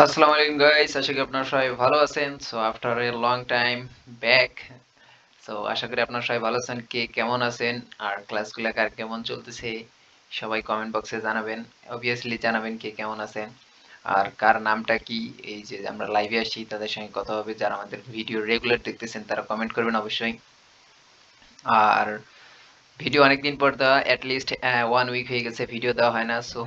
আসসালামু আলাইকুম গাইস, আশা করি আপনারা সবাই ভালো আছেন। So after a long time back. So আশা করি আপনারা সবাই ভালো আছেন। কে কেমন আছেন আর ক্লাসগুলো কার কেমন চলতেছে সবাই কমেন্ট বক্সে জানাবেন। অবভিয়াসলি জানাবেন কে কেমন আছেন আর কার নামটা কি। এই যে আমরা লাইভে আসি তাদের সঙ্গে কথা হবে, যারা আমাদের ভিডিও রেগুলার দেখতেছেন তারা কমেন্ট করবেন অবশ্যই। আর ভিডিও অনেকদিন পর দেওয়া, অ্যাটলিস্ট 1 উইক হয়ে গেছে ভিডিও দেওয়া হয় না। সো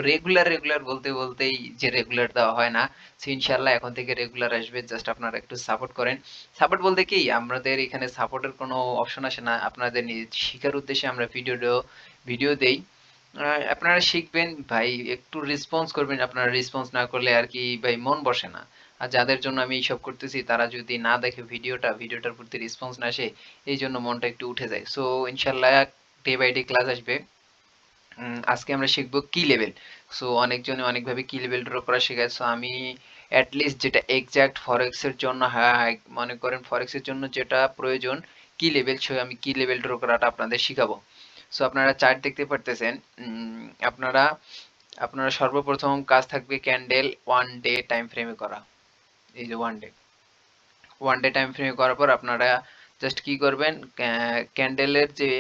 রেগুলার রেগুলার বলতে বলতেই যে রেগুলার দেওয়া হয় না। সো ইনশাল্লাহ এখন থেকে রেগুলার আসবে, জাস্ট আপনারা একটু সাপোর্ট করেন। সাপোর্ট বলতে কি, আমাদের এখানে সাপোর্টের কোনো অপশন আসে না, আপনাদের শিখার উদ্দেশ্যে আমরা ভিডিও দেই। আপনারা শিখবেন ভাই, একটু রেসপন্স করবেন। আপনারা রেসপন্স না করলে আর কি ভাই মন বসে না। আর যাদের জন্য আমি এইসব করতেছি তারা যদি না দেখে ভিডিওটার প্রতি রেসপন্স না আসে, এই জন্য মনটা একটু উঠে যায়। সো ইনশাল্লাহ ডে বাই ডে ক্লাস আসবে। আজকে আমরা শিখবো কি লেভেল। সো অনেকজনে অনেকভাবে কি লেভেল ড্র করা শেখায়। সো আমি অ্যাটলিস্ট যেটা এক্সাক্ট ফরেক্স এর জন্য, হ্যাঁ মনে করেন ফরেক্স এর জন্য যেটা প্রয়োজন কি লেভেল, সো আমি কি লেভেল ড্র করাটা আপনাদের শিখাবো। সো আপনারা চার্ট দেখতে পারতেছেন। আপনারা আপনারা সর্বপ্রথম কাজ থাকবে ক্যান্ডেল ওয়ান ডে টাইম ফ্রেমে করা। এই যে ওয়ান ডে টাইম ফ্রেমে করার পর আপনারা জাস্ট কি করবেন, ক্যান্ডেলের যে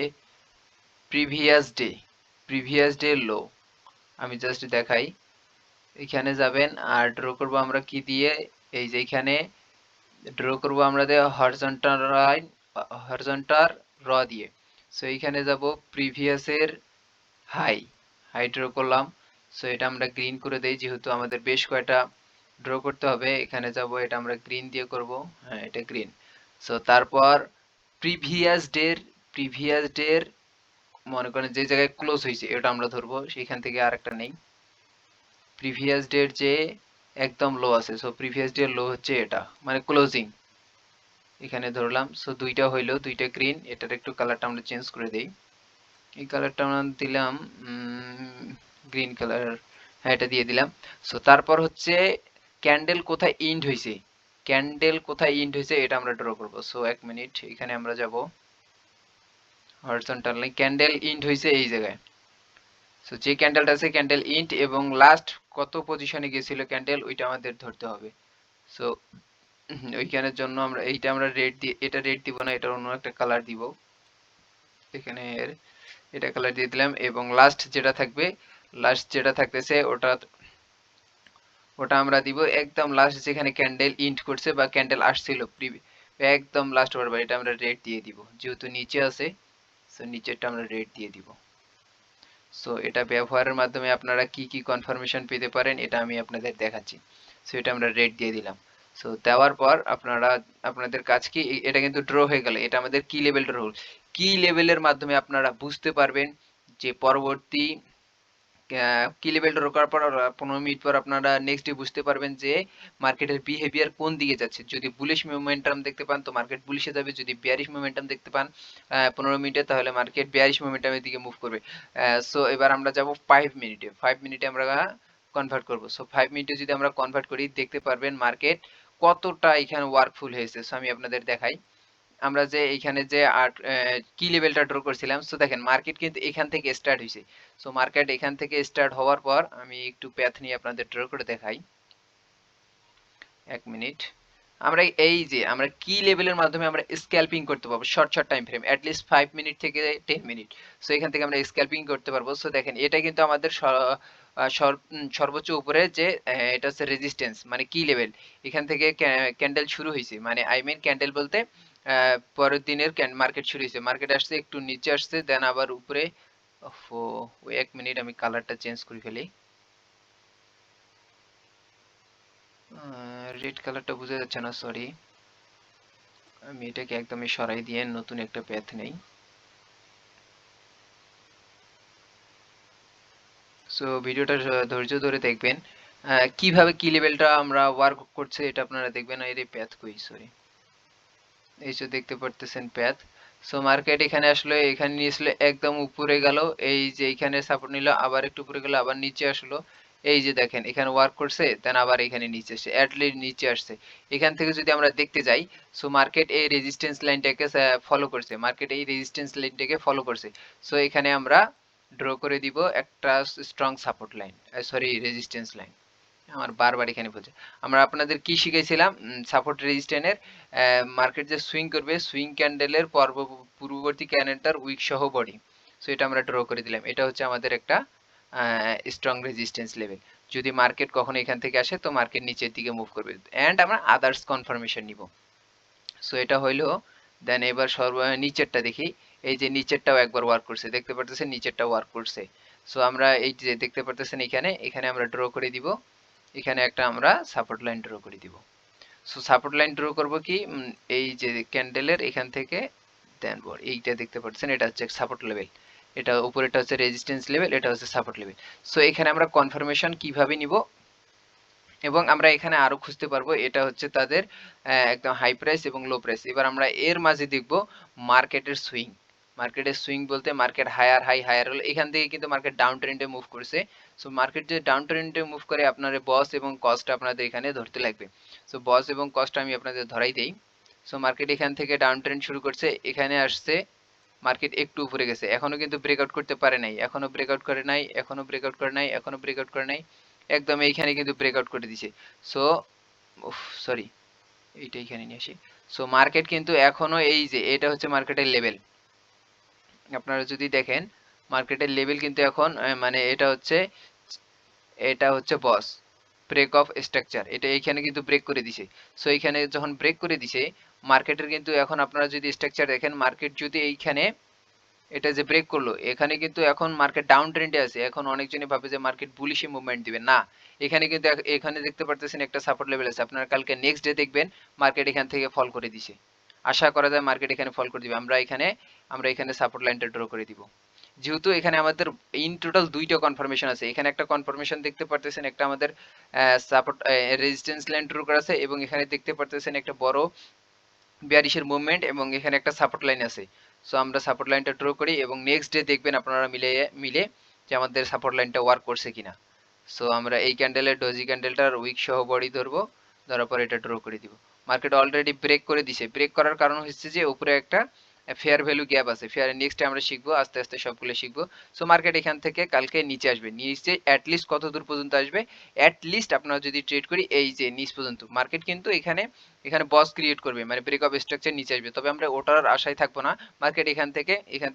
প্রিভিয়াস ডে লো, আমি জাস্ট দেখাই। এখানে যাবেন আর ড্র করব আমরা কি দিয়ে, এই যে এখানে ড্র করব আমরা হরিজন্টাল র দিয়ে। সো এখানে যাব প্রিভিয়াসের হাই হাই ড্র করলাম। সো এটা আমরা গ্রিন করে দেই, যেহেতু আমাদের বেশ কয়টা ড্র করতে হবে। এখানে যাব, এটা আমরা গ্রিন দিয়ে করব। হ্যাঁ, এটা গ্রিন। সো তারপর প্রিভিয়াস ডের মনে করেন যে জায়গায় ক্লোজ হয়েছে এটা আমরা ধরবো, সেখান থেকে আরেকটা নেই। প্রিভিয়াস ডের যে একদম লো আছে, সো প্রিভিয়াস ডের লো হচ্ছে এটা, মানে ক্লোজিং, এখানে ধরলাম। সো দুইটা হইলো, দুইটা গ্রিন। এটার একটু কালারটা আমরা চেঞ্জ করে দেই। এই কালারটা আমরা দিলাম গ্রিন কালার। হ্যাঁ, এটা দিয়ে দিলাম। সো তারপর হচ্ছে ক্যান্ডেল কোথায় ইন্ড হয়েছে, এটা আমরা ড্র করব। সো 1 মিনিট, এখানে আমরা যাব হরিজন্টাল লাইন, ক্যান্ডেল ইন্ড হয়েছে এই জায়গায়। সো যে ক্যান্ডেলটা আছে ক্যান্ডেল ইন্ট, এবং লাস্ট কত পজিশনে গেছিল ক্যান্ডেল ওইটা আমাদের ধরতে হবে। সো ওইখানের জন্য আমরা রেড দিয়ে, এটা রেড দিব না, এটা অন্য একটা কালার দিব। এখানে এটা কালার দিয়ে দিলাম, এবং লাস্ট যেটা থাকতেছে ওটা ওটা আমরা দিব একদম লাস্ট, যেখানে ক্যান্ডেল ইন্ট করছে বা ক্যান্ডেল আসছিল একদম লাস্ট বারবার, এটা আমরা রেড দিয়ে দিব, যেহেতু নিচে আছে। সো নিচেরটা আমরা রেড দিয়ে দিব। সো এটা ব্যবহারের মাধ্যমে আপনারা কি কি কনফার্মেশন পেতে পারেন এটা আমি আপনাদের দেখাচ্ছি। সো এটা আমরা রেড দিয়ে দিলাম। সো দেওয়ার পর আপনাদের কাজ কি, এটা কিন্তু ড্র হয়ে গেল, এটা আমাদের কি লেভেল ড্র। কি লেভেলের মাধ্যমে আপনারা বুঝতে পারবেন যে পরবর্তী কি লেভেল ড্র করার পর 15 মিনিট পর আপনারা নেক্সট ডে বুঝতে পারবেন যে মার্কেটের বিহেভিয়ার কোন দিকে যাচ্ছে। যদি বুলিশ মোমেন্টাম দেখতে পান তো মার্কেট বুলিশে যাবে, যদি বিয়ারিশ মোমেন্টাম দেখতে পান 15 মিনিটে, তাহলে মার্কেট বিয়ারিশ মোমেন্টামের দিকে মুভ করবে। সো এবার আমরা যাব 5 মিনিটে। 5 মিনিটে আমরা কনভার্ট করব। সো 5 মিনিটে যদি আমরা কনভার্ট করি, দেখতে পারবেন মার্কেট কতটা এখানে ওয়ার্কফুল হয়েছে। সো আমি আপনাদের দেখাই। আমরা যে এইখানে যে কি লেভেলটা ড্র করছিলাম, সো দেখেন মার্কেট কিন্তু এখান থেকে স্টার্ট হয়েছে। সো মার্কেট এখান থেকে স্টার্ট হওয়ার পর আমি একটু প্যাথ নিয়ে আপনাদের ড্র করে দেখাই। 1 মিনিট। আমরা কি লেভেলের মাধ্যমে আমরা স্ক্যাল্পিং করতে পারবো short short time frame, at least 5 minute থেকে 10 মিনিট। সো এখান থেকে আমরা স্ক্যাল্পিং করতে পারবো। সো দেখেন এটা কিন্তু আমাদের সর্বোচ্চ উপরে যে এটা হচ্ছে রেজিস্ট্যান্স, মানে কি লেভেল। এখান থেকে ক্যান্ডেল শুরু হয়েছে, মানে আই মিন ক্যান্ডেল বলতে পরের দিনের মার্কেট শুরু হয়েছে, মার্কেট আসছে একটু নিচে আসছে, দেন আবার উপরে। ওই 1 মিনিট, আমি কালারটা চেঞ্জ করে ফেলি। রেড কালারটা বোঝা যাচ্ছে না, সরি। আমি এটাকে একদমই সরাই দিয়ে নতুন একটা প্যাথ নেই। সো ভিডিওটা ধৈর্য ধরে দেখবেন। কিভাবে কি লেভেলটা আমরা ওয়ার্ক করছে এটা আপনারা দেখবেন। এর প্যাথ কই, সরি। এই যে দেখতে পারতেছেন প্যাথ। সো মার্কেট এখানে আসলে, এখানে নিয়েছিল একদম উপরে গেল, এই যে এখানে সাপোর্ট নিল, আবার একটু উপরে গেল, আবার নিচে আসলো। এই যে দেখেন এখানে ওয়ার্ক করছে, দেন আবার এখানে নিচে আসছে, অ্যাটলিস্ট নিচে আসছে। এখান থেকে যদি আমরা দেখতে যাই, সো মার্কেট এই রেজিস্ট্যান্স লাইনটাকে ফলো করছে, সো এখানে আমরা ড্র করে দিব একটা strong support line, sorry resistance line. আমার বারবার এখানে বলছে। আমরা আপনাদের কি শিখেছিলাম? সাপোর্ট রেজিস্ট্যান্সের মার্কেট যে সুইং করবে, সুইং ক্যান্ডেলের পূর্ববর্তী ক্যান্ডেলটার উইক সহ বডি। সো এটা আমরা ড্র করে দিলাম। এটা হচ্ছে আমাদের একটা স্ট্রং রেজিস্ট্যান্স লেভেল। যদি মার্কেট কখনো এখান থেকে আসে তো মার্কেট নিচের দিকে মুভ করবে। এন্ড আমরা আদার্স কনফার্মেশন নিব। সো এটা হইলো। দেন এবার নিচেরটা দেখি। এই যে নিচেরটাও একবার ওয়ার্ক করছে, দেখতে পারতেছেন নিচেরটা ওয়ার্ক করছে। সো আমরা এই যে দেখতে পারতেছেন এখানে এখানে আমরা ড্র করে দিব। এখানে একটা আমরা সাপোর্ট লাইন ড্র করে দিব। সো সাপোর্ট লাইন ড্র করব কি, এই যে ক্যান্ডেলের এখান থেকে দেন এইটা দেখতে পাচ্ছেন, এটা হচ্ছে সাপোর্ট লেভেল, এটা উপরেটা হচ্ছে রেজিস্ট্যান্স লেভেল, এটা হচ্ছে সাপোর্ট লেভেল। সো এখানে আমরা কনফার্মেশন কিভাবে নিব, এবং আমরা এখানে আরো খুঁজতে পারবো। এটা হচ্ছে তাদের একদম হাই প্রাইস এবং লো প্রাইস। এবার আমরা এর মাঝে দেখব মার্কেটের সুইং। মার্কেটের সুইং বলতে মার্কেট হায়ার হাই হায়ার হলো, এখান থেকে কিন্তু মার্কেট ডাউন ট্রেন্ডে মুভ করছে। সো মার্কেট যে ডাউন ট্রেন্ডে মুভ করে আপনার বস এবং কস্ট আপনাদের এখানে ধরতে লাগবে। সো বস এবং কস্ট আমি আপনাদের ধরাই দেই। সো মার্কেট এখান থেকে ডাউন ট্রেন্ড শুরু করছে, এখানে আসছে, মার্কেট একটু উপরে গেছে, এখনো কিন্তু ব্রেকআউট করতে পারে নাই, এখনো ব্রেকআউট করে নাই, এখনো ব্রেকআউট করে নাই, এখনো ব্রেকআউট করে নাই, একদম এইখানে কিন্তু ব্রেকআউট করে দিছে। সো সরি, এইটা এখানে নিয়ে আসি। সো মার্কেট কিন্তু এখনো এই যে এটা হচ্ছে মার্কেটের লেভেল। আপনারা যদি দেখেন মার্কেটের লেভেল কিন্তু এখন মানে এটা হচ্ছে বস ব্রেক অফ স্ট্রাকচার, এটা এইখানে কিন্তু ব্রেক করে দিছে। সো এইখানে যখন ব্রেক করে দিছে মার্কেটের কিন্তু এখন আপনারা যদি স্ট্রাকচার দেখেন, মার্কেট যদি এইখানে এটা যে ব্রেক করলো, এখানে কিন্তু এখন মার্কেট ডাউন ট্রেন্ডে আছে। এখন অনেকজনই ভাবে যে মার্কেট বুলিশি মুভমেন্ট দিবে, না, এখানে কিন্তু এখানে দেখতে পারতেছেন একটা সাপোর্ট লেভেল আছে। আপনারা কালকে নেক্সট ডে দেখবেন মার্কেট এখান থেকে ফল করে দিছে, আশা করা যায় মার্কেট এখানে ফল করে দিবে। আমরা এখানে সাপোর্ট লাইনটা ড্র করে দিব। যেহেতু এখানে আমাদের ইন টোটাল দুইটা কনফার্মেশন আছে, এখানে একটা কনফার্মেশন দেখতে পারতেছেন, একটা আমাদের সাপোর্ট রেজিস্ট্যান্স লাইন ড্র করা আছে, এবং এখানে দেখতে পারতেছেন একটা বড় বিয়ারিশের মুভমেন্ট, এবং এখানে একটা সাপোর্ট লাইন আছে। সো আমরা সাপোর্ট লাইনটা ড্র করি, এবং নেক্সট ডে দেখবেন আপনারা মিলে মিলে যে আমাদের সাপোর্ট লাইনটা ওয়ার্ক করছে কিনা। সো আমরা এই ক্যান্ডেলের ডোজি ক্যান্ডেলটার উইক সহ বডি ধরবো, ধরার পর এটা ড্র করে দিব। মার্কেট অলরেডি ব্রেক করে দিছে, ব্রেক করার কারণ হচ্ছে যে উপরে একটা ফেয়ার ভ্যালু গ্যাপ আছে। ফেয়ার নেক্সট আমরা শিখবো, আস্তে আস্তে সবগুলো শিখবো। সো মার্কেট এখান থেকে কালকে নিচে আসবে, নিচে অ্যাটলিস্ট কত দূর পর্যন্ত আসবে, অ্যাটলিস্ট আপনারা যদি ট্রেড করি এই যে নিচ পর্যন্ত। মার্কেট কিন্তু এখানে এখানে বস ক্রিয়েট করবে, মানে ব্রেক অফ স্ট্রাকচার নিচে আসবে, তবে আমরা ওটার আশায় থাকবো না। মার্কেট এখান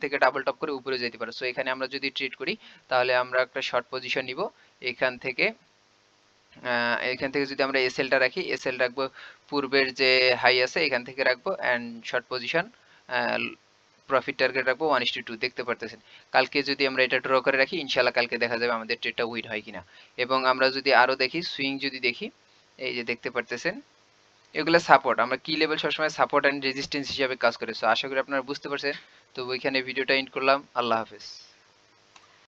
থেকে ডাবল টপ করে উপরে যেতে পারে। সো এখানে আমরা যদি ট্রেড করি তাহলে আমরা একটা শর্ট পজিশন নিব এখান থেকে। এখান থেকে যদি আমরা এসএলটা রাখি, এসএল রাখবো পূর্বের যে হাই আছে এখান থেকে রাখবো, and short position profit target রাখবো 1:2। দেখতে পারতেছেন কালকে যদি আমরা এটা ড্র করে রাখি, ইনশাল্লাহ কালকে দেখা যাবে আমাদের ট্রেডটা উইন হয় কিনা। এবং আমরা যদি আরো দেখি সুইং যদি দেখি, এই যে দেখতে পারতেছেন এগুলো সাপোর্ট। আমরা কি লেভেল সবসময় সাপোর্ট অ্যান্ড রেজিস্ট্যান্স হিসাবে কাজ করে। সো আশা করি আপনারা বুঝতে পারছেন। তো ওইখানে ভিডিওটা এন্ড করলাম। আল্লাহ হাফেজ।